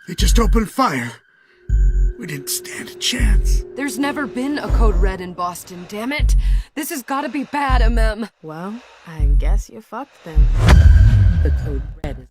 They just opened fire. We didn't stand a chance. There's never been a Code Red in Boston, damn it! This has gotta be bad, Well, I guess you fucked them. The Code Red is...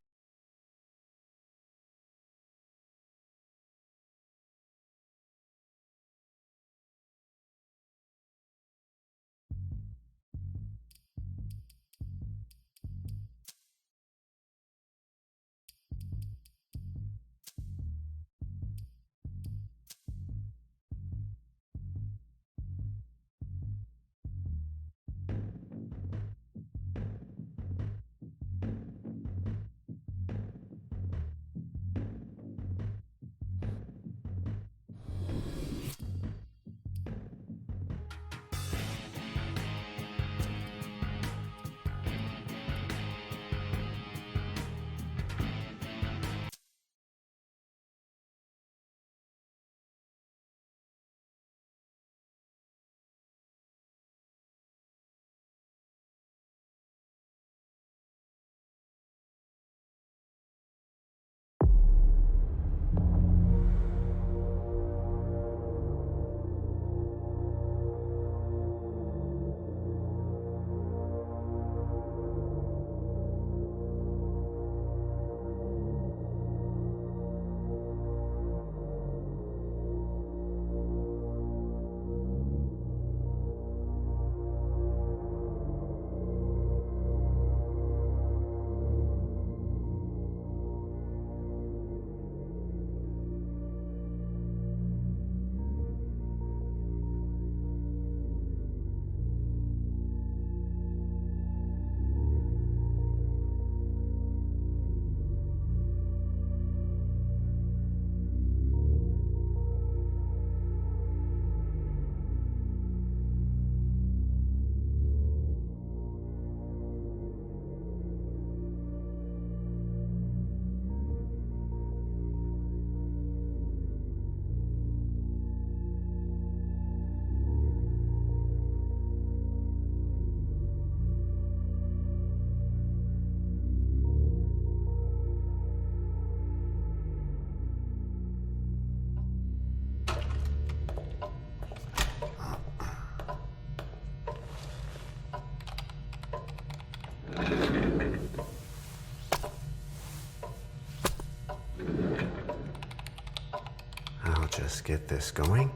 Just get this going.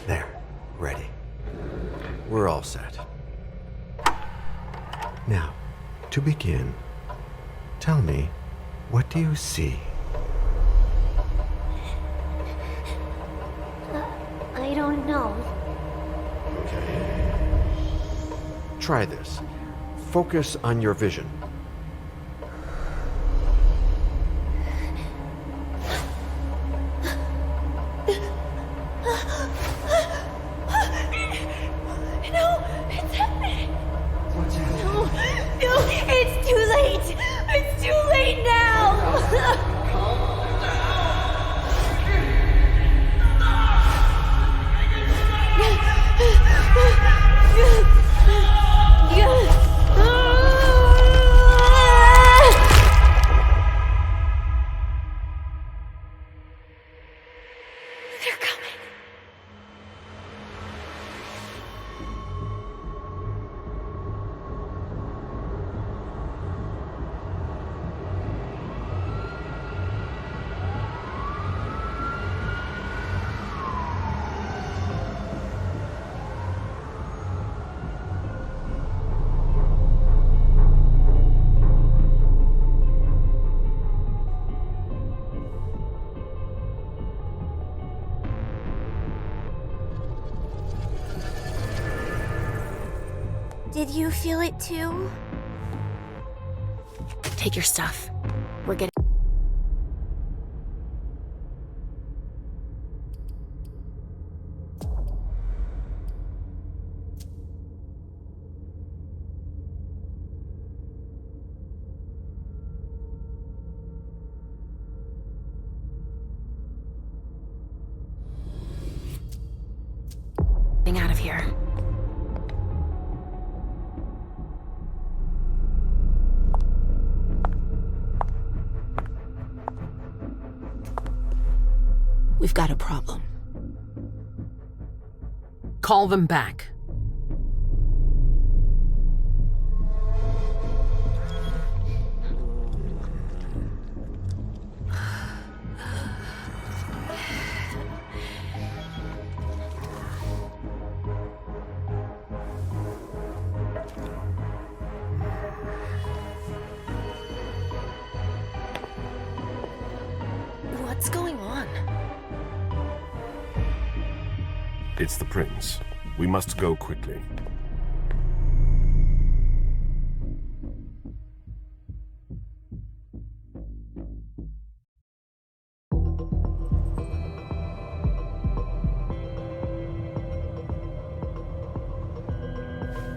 There, ready. We're all set. Now, to begin, tell me, what do you see? I don't know. Okay. Try this. Focus on your vision. Did you feel it too? Take your stuff. We're getting... out of here. We've got a problem. Call them back. What's going on? It's the prince. We must go quickly.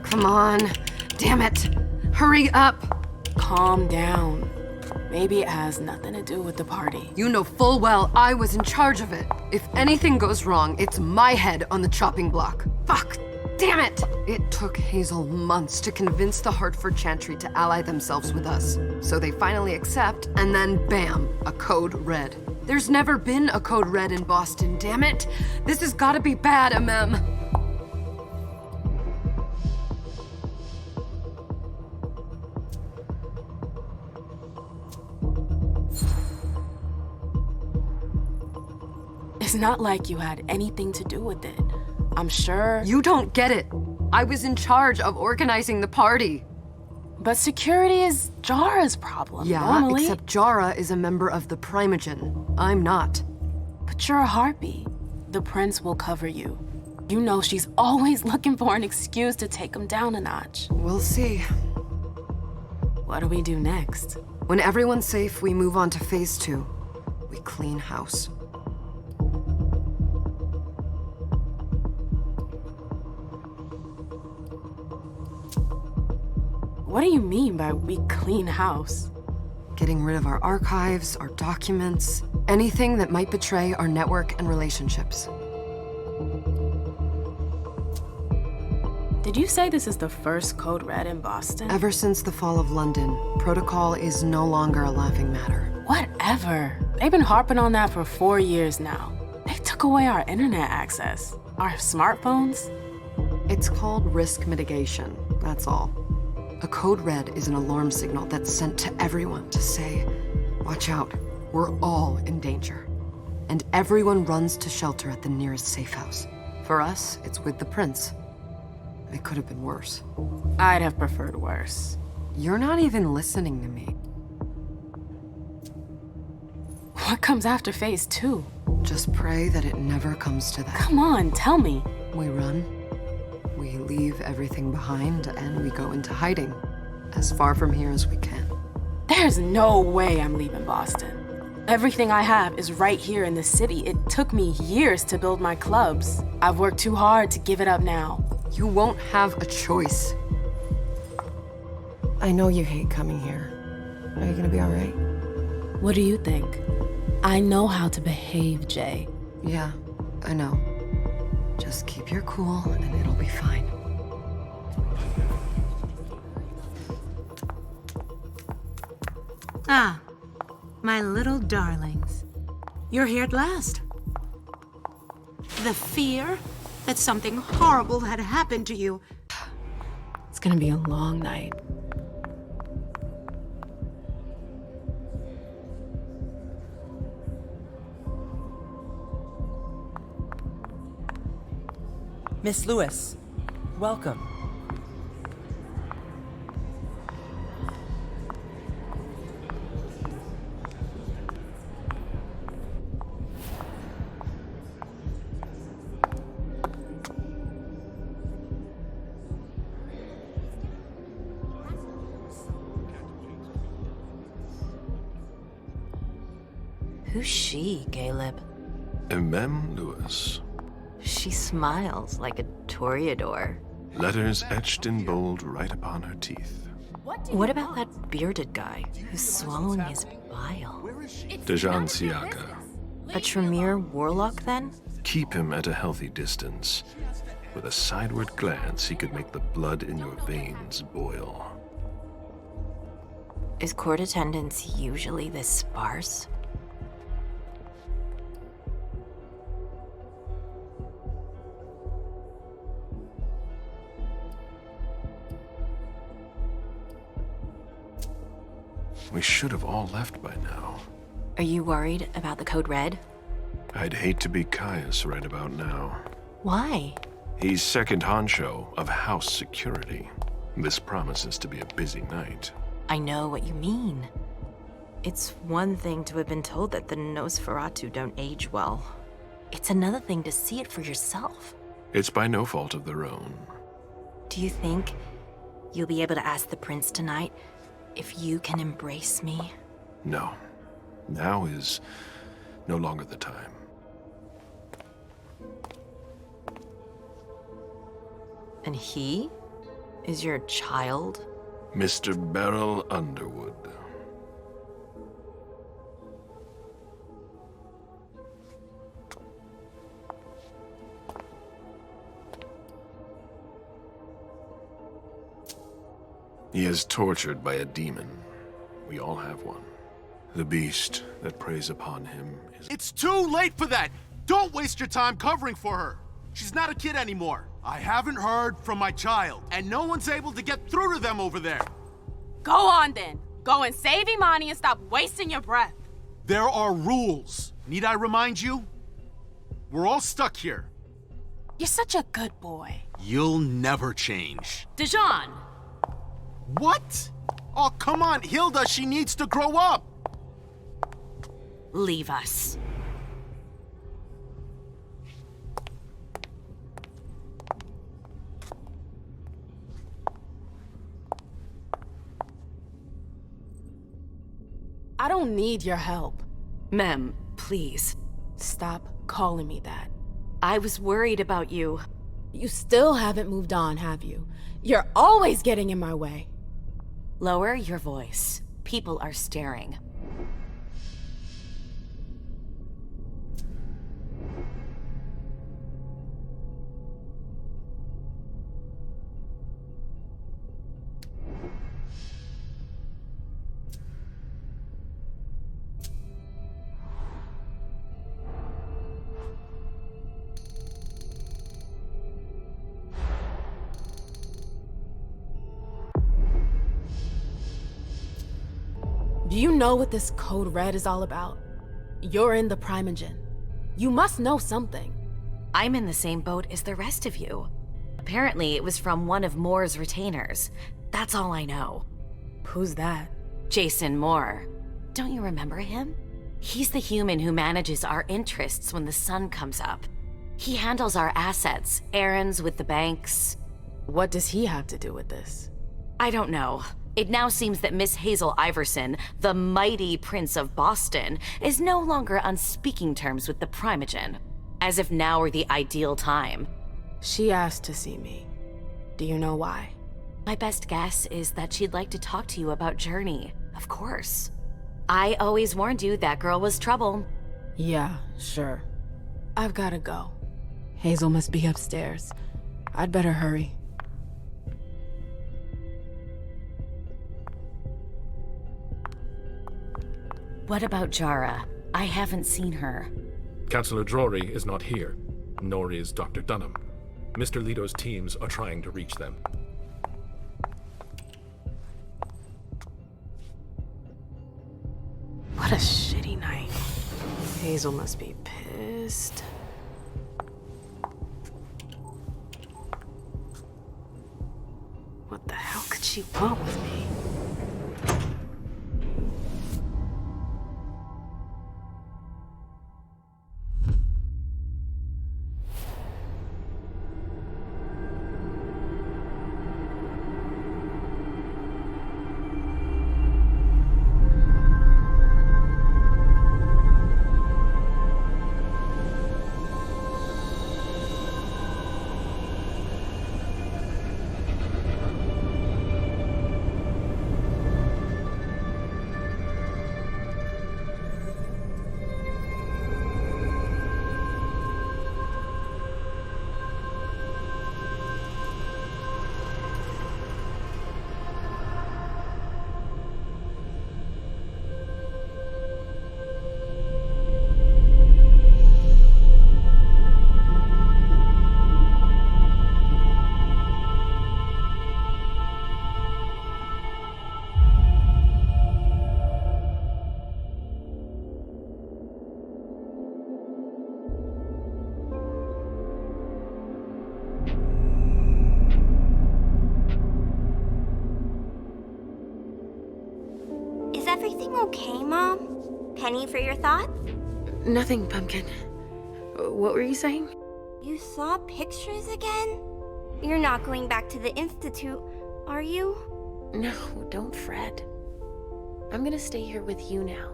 Come on. Damn it. Hurry up. Calm down. Maybe it has nothing to do with the party. You know full well I was in charge of it. If anything goes wrong, it's my head on the chopping block. Fuck! Damn it! It took Hazel months to convince the Hartford Chantry to ally themselves with us. So they finally accept, and then bam, a code red. There's never been a code red in Boston, damn it! This has gotta be bad, MM. It's not like you had anything to do with it. I'm sure. You don't get it. I was in charge of organizing the party. But security is Jara's problem. Yeah, normally. except Jara is a member of the Primogen. I'm not. But you're a harpy. The prince will cover you. You know she's always looking for an excuse to take him down a notch. We'll see. What do we do next? When everyone's safe, we move on to phase 2. We clean house. What do you mean by we clean house? Getting rid of our archives, our documents, anything that might betray our network and relationships. Did you say this is the first code red in Boston? Ever since the fall of London, protocol is no longer a laughing matter. Whatever. They've been harping on that for 4 years now. They took away our internet access. Our smartphones. It's called risk mitigation, that's all. A code red is an alarm signal that's sent to everyone to say, watch out, we're all in danger. And everyone runs to shelter at the nearest safe house. For us, it's with the prince. It could have been worse. I'd have preferred worse. You're not even listening to me. What comes after phase 2? Just pray that it never comes to that. Come on, tell me. We run, we leave everything behind, and we go into hiding, as far from here as we can. There's no way I'm leaving Boston. Everything I have is right here in the city. It took me years to build my clubs. I've worked too hard to give it up now. You won't have a choice. I know you hate coming here. Are you gonna be all right? What do you think? I know how to behave, Jay. Yeah, I know. Just keep your cool and it'll be fine. Ah, my little darlings. You're here at last. The fear that something horrible had happened to you. It's gonna be a long night. Miss Lewis, welcome. Who's she, Caleb? MM Lewis. She smiles like a toreador. Letters etched in bold right upon her teeth. What about that bearded guy who's swallowing his bile? Dejan Siaka. A Tremere warlock, then? Keep him at a healthy distance. With a sideward glance, he could make the blood in your veins boil. Is court attendance usually this sparse? We should have all left by now. Are you worried about the Code Red? I'd hate to be Caius right about now. Why? He's second honcho of house security. This promises to be a busy night. I know what you mean. It's one thing to have been told that the Nosferatu don't age well. It's another thing to see it for yourself. It's by no fault of their own. Do you think you'll be able to ask the prince tonight if you can embrace me? No. Now is no longer the time. And he is your child? Mr. Beryl Underwood. He is tortured by a demon. We all have one. The beast that preys upon him is... It's too late for that! Don't waste your time covering for her! She's not a kid anymore. I haven't heard from my child, and no one's able to get through to them over there. Go on then. Go and save Imani and stop wasting your breath. There are rules. Need I remind you? We're all stuck here. You're such a good boy. You'll never change. Dijon! What? Oh, come on, Hilda, she needs to grow up. Leave us. I don't need your help. Mem, please. Stop calling me that. I was worried about you. You still haven't moved on, have you? You're always getting in my way. Lower your voice. People are staring. Do you know what this Code Red is all about? You're in the Primogen. You must know something. I'm in the same boat as the rest of you. Apparently, it was from one of Moore's retainers. That's all I know. Who's that? Jason Moore. Don't you remember him? He's the human who manages our interests when the sun comes up. He handles our assets, errands with the banks. What does he have to do with this? I don't know. It now seems that Miss Hazel Iverson, the mighty Prince of Boston, is no longer on speaking terms with the Primogen, as if now were the ideal time. She asked to see me. Do you know why? My best guess is that she'd like to talk to you about Journey, of course. I always warned you that girl was trouble. Yeah, sure. I've gotta go. Hazel must be upstairs. I'd better hurry. What about Jara? I haven't seen her. Councillor Drury is not here, nor is Dr. Dunham. Mr. Leto's teams are trying to reach them. What a shitty night. Hazel must be pissed. What the hell could she want with me? everything okay, Mom? Penny for your thoughts? Nothing, Pumpkin. What were you saying? You saw pictures again? You're not going back to the Institute, are you? No, don't fret. I'm gonna stay here with you now.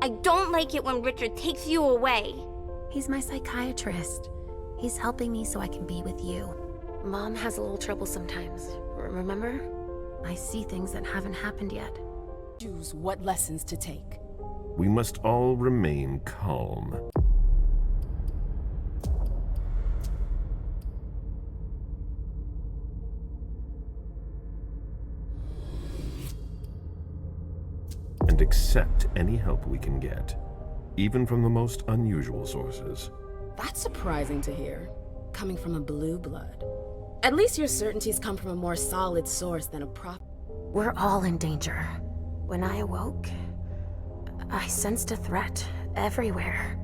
I don't like it when Richard takes you away. He's my psychiatrist. He's helping me so I can be with you. Mom has a little trouble sometimes, remember? I see things that haven't happened yet. Choose what lessons to take. We must all remain calm. And accept any help we can get, even from the most unusual sources. That's surprising to hear, coming from a blue blood. At least your certainties come from a more solid source than a prop. We're all in danger. When I awoke, I sensed a threat everywhere,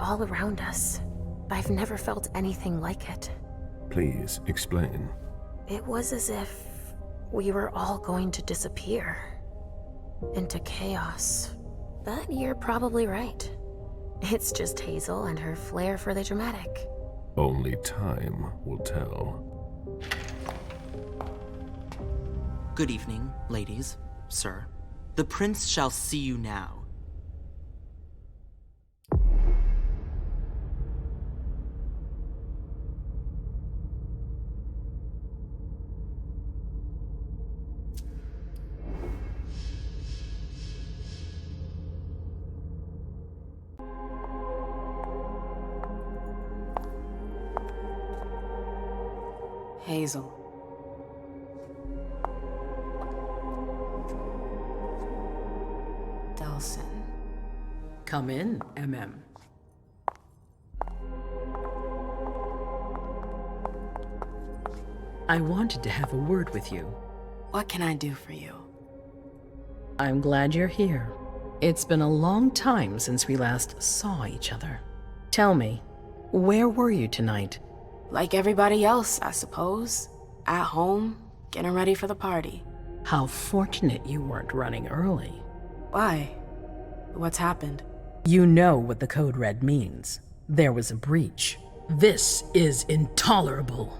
all around us. I've never felt anything like it. Please explain. It was as if we were all going to disappear into chaos. But you're probably right. It's just Hazel and her flair for the dramatic. Only time will tell. Good evening, ladies, sir. The prince shall see you now. Hazel. Delson. Come in, MM. I wanted to have a word with you. What can I do for you? I'm glad you're here. It's been a long time since we last saw each other. Tell me, where were you tonight? Like everybody else, I suppose. At home, getting ready for the party. How fortunate you weren't running early. Why? What's happened? You know what the code red means. There was a breach. This is intolerable.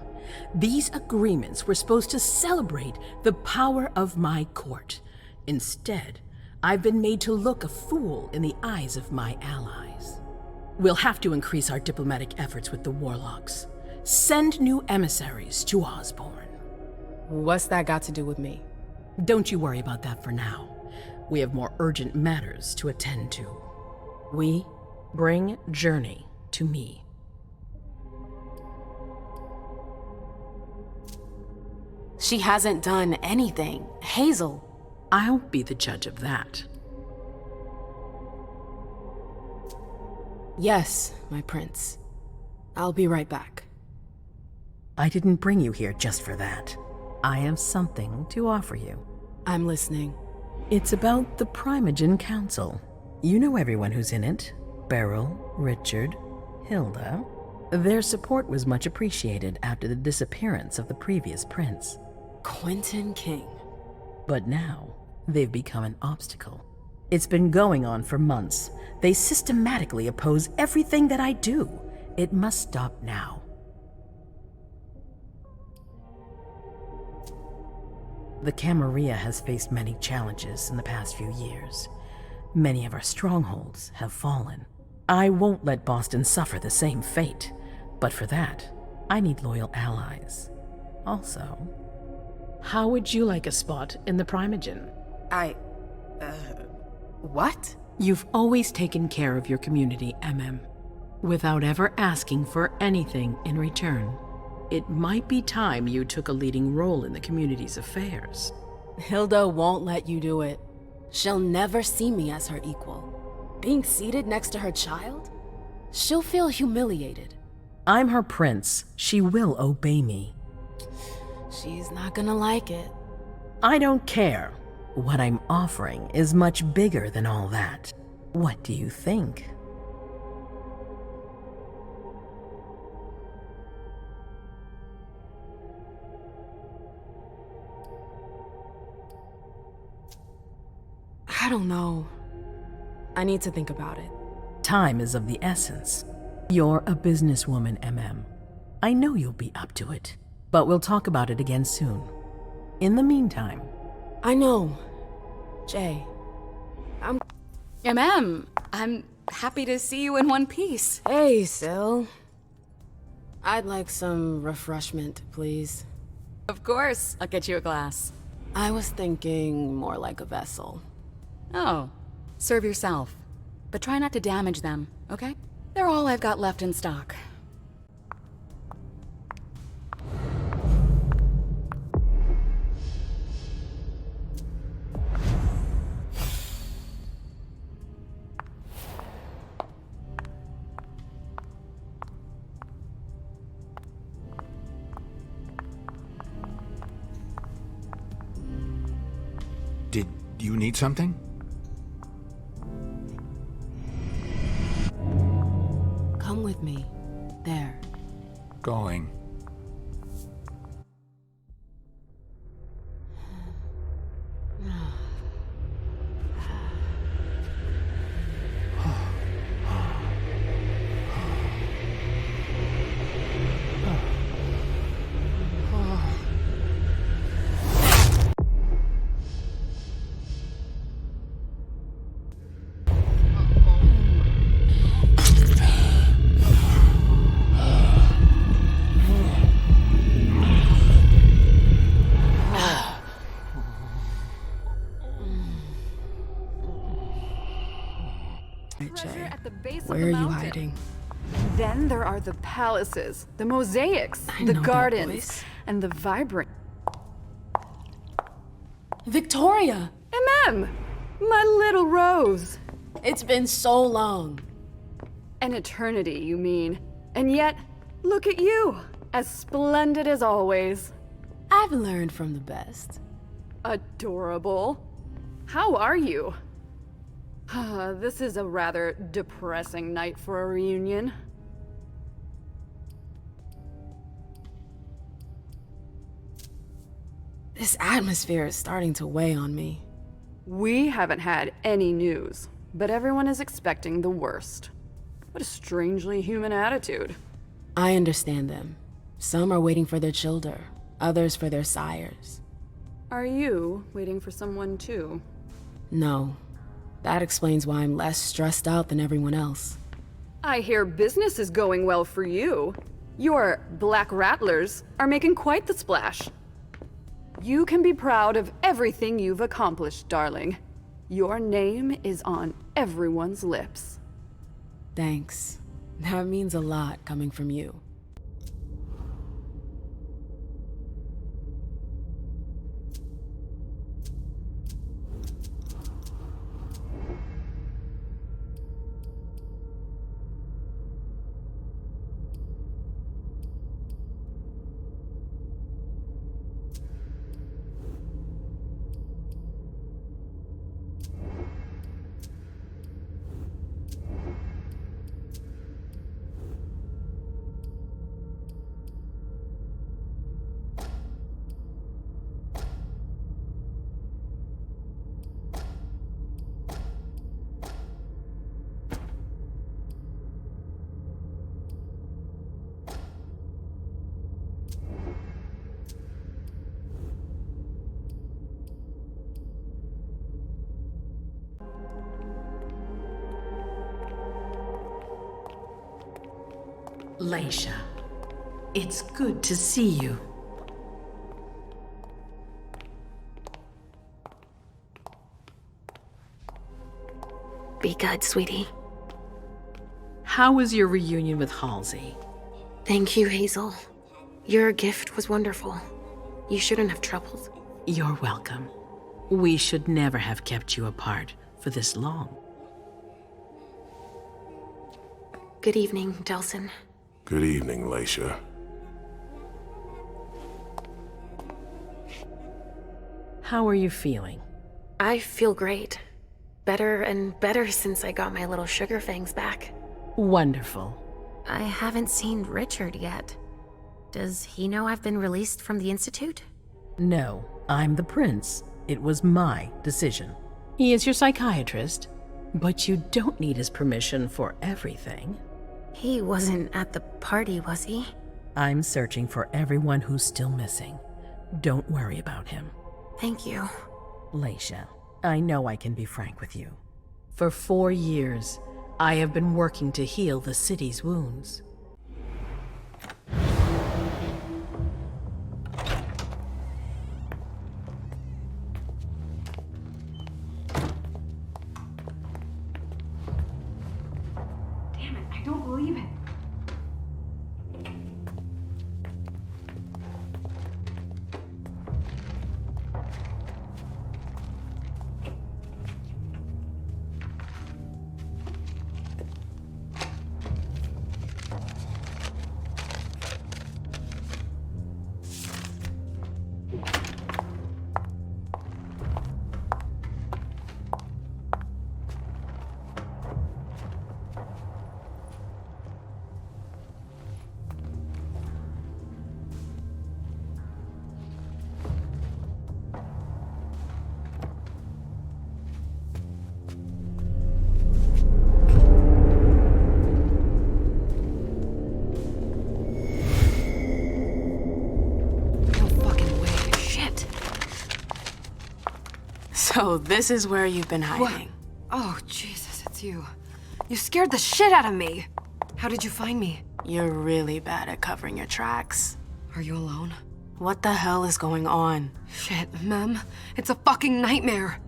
These agreements were supposed to celebrate the power of my court. Instead, I've been made to look a fool in the eyes of my allies. We'll have to increase our diplomatic efforts with the warlocks. Send new emissaries to Osborne. What's that got to do with me? Don't you worry about that for now. We have more urgent matters to attend to. We bring Journey to me. She hasn't done anything. Hazel. I'll be the judge of that. Yes, my prince. I'll be right back. I didn't bring you here just for that. I have something to offer you. I'm listening. It's about the Primogen Council. You know everyone who's in it. Beryl, Richard, Hilda. Their support was much appreciated after the disappearance of the previous prince. Quentin King. But now, they've become an obstacle. It's been going on for months. They systematically oppose everything that I do. It must stop now. The Camarilla has faced many challenges in the past few years. Many of our strongholds have fallen. I won't let Boston suffer the same fate, but for that, I need loyal allies. Also, how would you like a spot in the Primogen? What? You've always taken care of your community, MM, without ever asking for anything in return. It might be time you took a leading role in the community's affairs. Hilda won't let you do it. She'll never see me as her equal. Being seated next to her child? She'll feel humiliated. I'm her prince. She will obey me. She's not gonna like it. I don't care. What I'm offering is much bigger than all that. What do you think? I don't know. I need to think about it. Time is of the essence. You're a businesswoman, I know you'll be up to it, but we'll talk about it again soon. In the meantime... I know. Jay. I'm happy to see you in one piece. Hey, Sil. I'd like some refreshment, please. Of course, I'll get you a glass. I was thinking more like a vessel. Oh, serve yourself. But try not to damage them, okay? They're all I've got left in stock. Did you need something? Come with me. There. Going. Where are you hiding? Then there are the palaces, the mosaics, the gardens, and the vibrant... Victoria! My little rose! It's been so long. An eternity, you mean. And yet, look at you, as splendid as always. I've learned from the best. Adorable. How are you? This is a rather depressing night for a reunion. This atmosphere is starting to weigh on me. We haven't had any news, but everyone is expecting the worst. What a strangely human attitude. I understand them. Some are waiting for their children, others for their sires. Are you waiting for someone too? No. That explains why I'm less stressed out than everyone else. I hear business is going well for you. Your Black Rattlers are making quite the splash. You can be proud of everything you've accomplished, darling. Your name is on everyone's lips. Thanks. That means a lot coming from you. Leisha, it's good to see you. Be good, sweetie. How was your reunion with Halsey? Thank you, Hazel. Your gift was wonderful. You shouldn't have troubled. You're welcome. We should never have kept you apart for this long. Good evening, Delson. Good evening, Leisha. How are you feeling? I feel great. Better and better since I got my little sugar fangs back. Wonderful. I haven't seen Richard yet. Does he know I've been released from the Institute? No, I'm the prince. It was my decision. He is your psychiatrist, but you don't need his permission for everything. He wasn't at the party, was he? I'm searching for everyone who's still missing. Don't worry about him. Thank you. Leisha, I know I can be frank with you. For 4 years, I have been working to heal the city's wounds. Damn it, I don't believe it. So this is where you've been hiding. Oh, Jesus, it's you. You scared the shit out of me. How did you find me? You're really bad at covering your tracks. Are you alone? What the hell is going on? Shit, Mem. It's a fucking nightmare.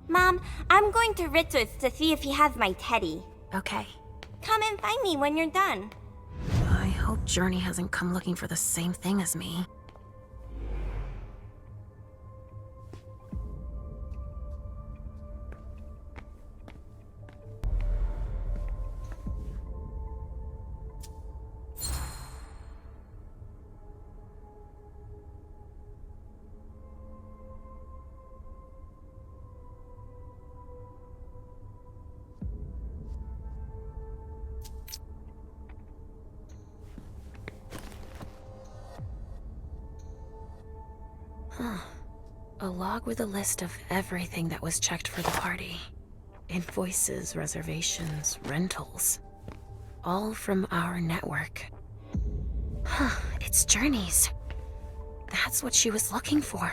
Mom, I'm going to Richard's to see if he has my teddy. Okay. Come and find me when you're done. I hope Journey hasn't come looking for the same thing as me. A log with a list of everything that was checked for the party. Invoices, reservations, rentals. All from our network. Huh, it's Journey's. That's what she was looking for.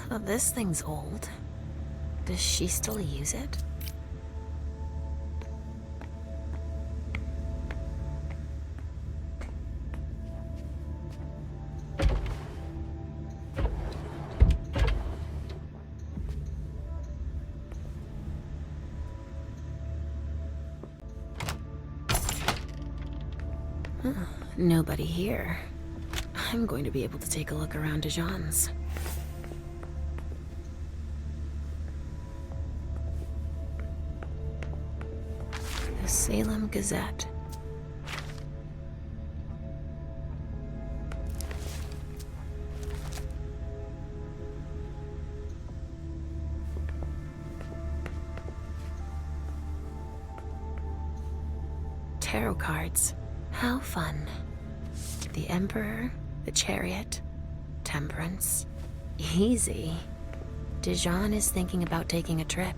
Well, this thing's old. Does she still use it? Nobody here. I'm going to be able to take a look around Dijon's. The Salem Gazette. Tarot cards. How fun. The Emperor, the Chariot, Temperance. Easy. Dijon is thinking about taking a trip.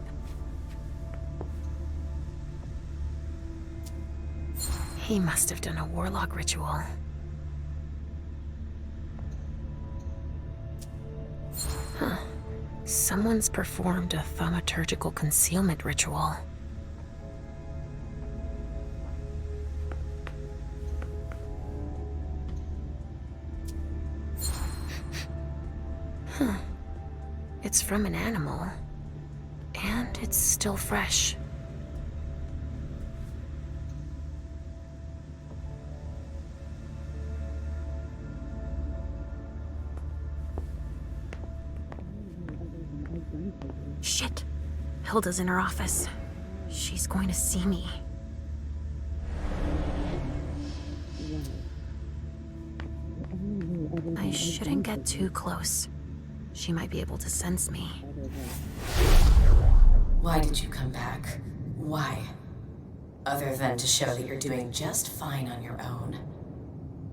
He must have done a warlock ritual. Huh. Someone's performed a thaumaturgical concealment ritual. It's from an animal. And it's still fresh. Shit. Hilda's in her office. She's going to see me. I shouldn't get too close. She might be able to sense me. Why did you come back? Why? Other than to show that you're doing just fine on your own.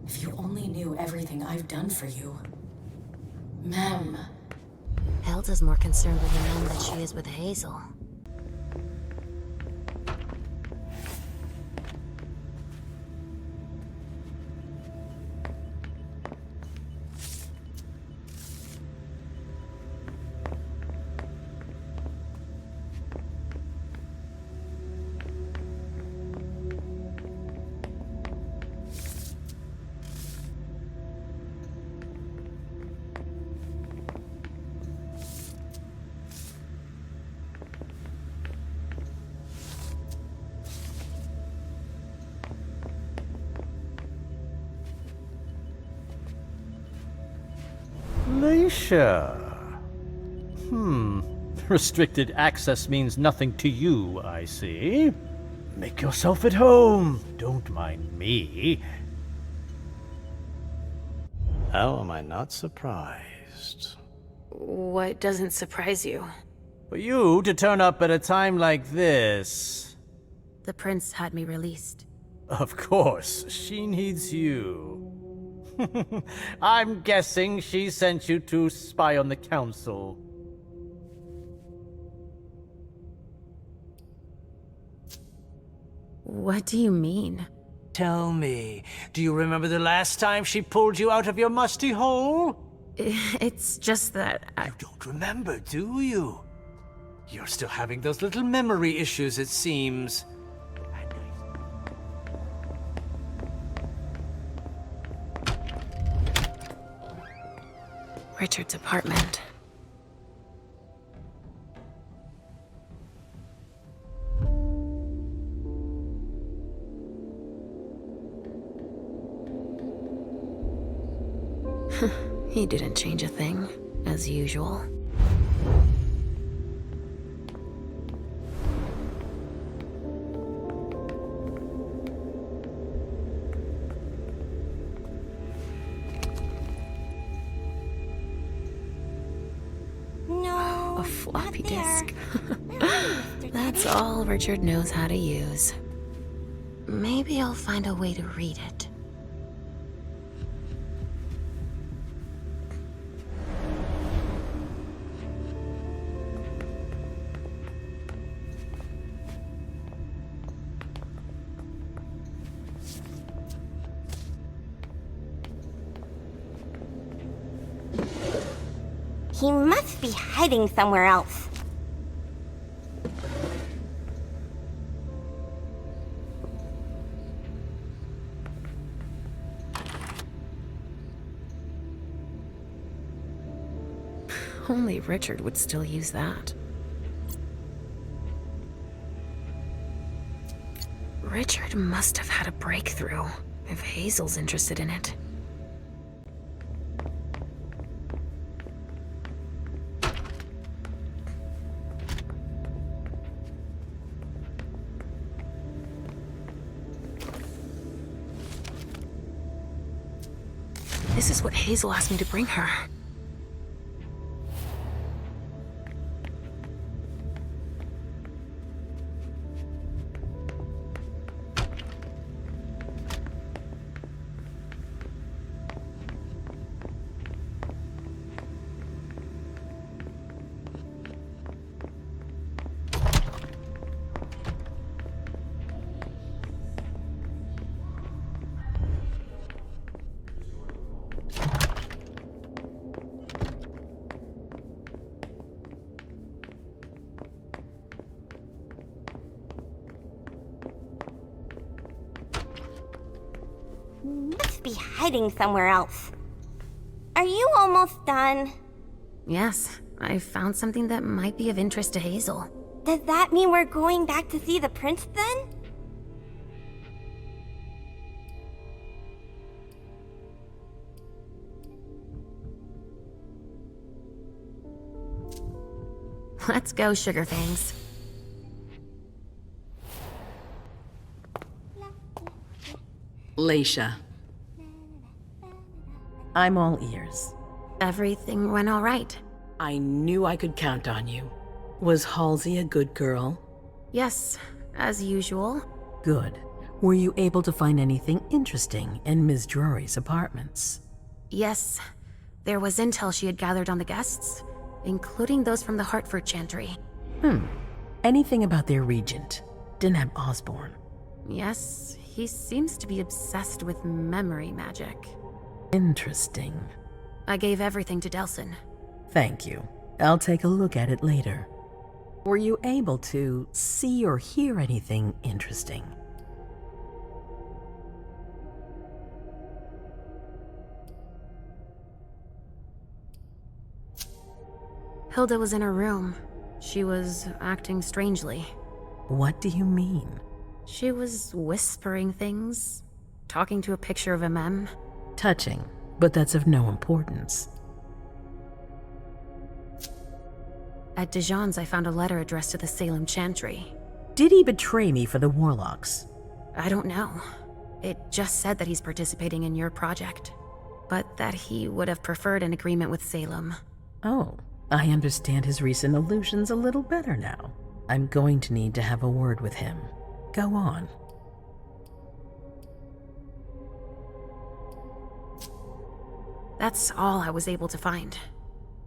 If you only knew everything I've done for you. Ma'am. Hilda's more concerned with the man than she is with Hazel. Leisha. Restricted access means nothing to you, I see. Make yourself at home. Don't mind me. How am I not surprised? What doesn't surprise you? For you to turn up at a time like this. The prince had me released. Of course, she needs you. I'm guessing she sent you to spy on the council. What do you mean? Tell me, do you remember the last time she pulled you out of your musty hole? It's just that You don't remember, do you? You're still having those little memory issues, it seems. Richard's apartment. He didn't change a thing, as usual. No, a floppy disk. Mr. That's all Richard knows how to use. Maybe I'll find a way to read it. He must be hiding somewhere else. Only Richard would still use that. Richard must have had a breakthrough, if Hazel's interested in it. This is what Hazel asked me to bring her. Must be hiding somewhere else. Are you almost done? Yes, I found something that might be of interest to Hazel. Does that mean we're going back to see the prince then? Let's go, Sugarfangs. Leisha. I'm all ears. Everything went all right. I knew I could count on you. Was Halsey a good girl? Yes, as usual. Good. Were you able to find anything interesting in Ms. Drury's apartments? Yes. There was intel she had gathered on the guests, including those from the Hartford Chantry. Anything about their regent, Deneb Osborne? Yes, he seems to be obsessed with memory magic. Interesting. I gave everything to Delson. Thank you. I'll take a look at it later. Were you able to see or hear anything interesting? Hilda was in her room. She was acting strangely. What do you mean? She was whispering things, talking to a picture of MM. Touching, but that's of no importance. At Dijon's, I found a letter addressed to the Salem Chantry. Did he betray me for the Warlocks? I don't know. It just said that he's participating in your project, but that he would have preferred an agreement with Salem. Oh, I understand his recent illusions a little better now. I'm going to need to have a word with him. Go on. That's all I was able to find.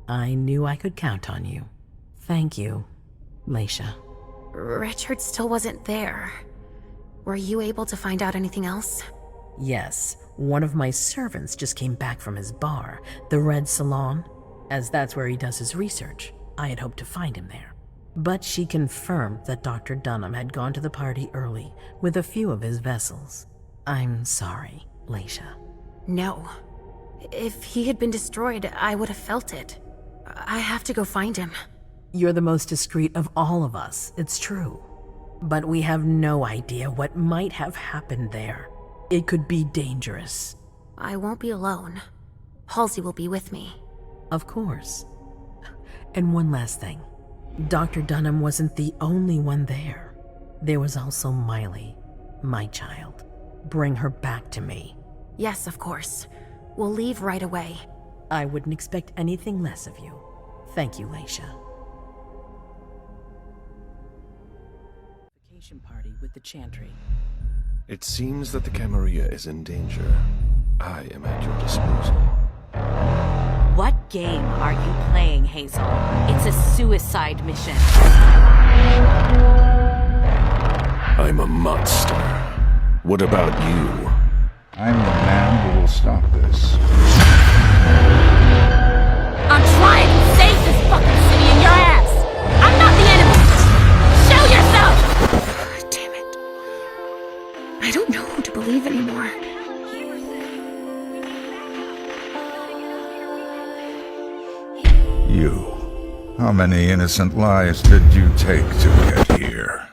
I knew I could count on you. Thank you, Leisha. Richard still wasn't there. Were you able to find out anything else? Yes, one of my servants just came back from his bar, the Red Salon. As that's where he does his research, I had hoped to find him there. But she confirmed that Dr. Dunham had gone to the party early with a few of his vessels. I'm sorry, Leisha. No. If he had been destroyed, I would have felt it. I have to go find him. You're the most discreet of all of us, it's true. But we have no idea what might have happened there. It could be dangerous. I won't be alone. Halsey will be with me. Of course. And one last thing. Dr. Dunham wasn't the only one there. There was also Miley, my child. Bring her back to me. Yes, of course. We'll leave right away. I wouldn't expect anything less of you. Thank you, Leisha. Vacation party with the Chantry. It seems that the Camarilla is in danger. I am at your disposal. What game are you playing, Hazel? It's a suicide mission. I'm a monster. What about you? I'm the man who will stop this. I'm trying to save this fucking city in your ass! I'm not the enemy! Show yourself! Damn it. I don't know who to believe anymore. You. How many innocent lives did you take to get here?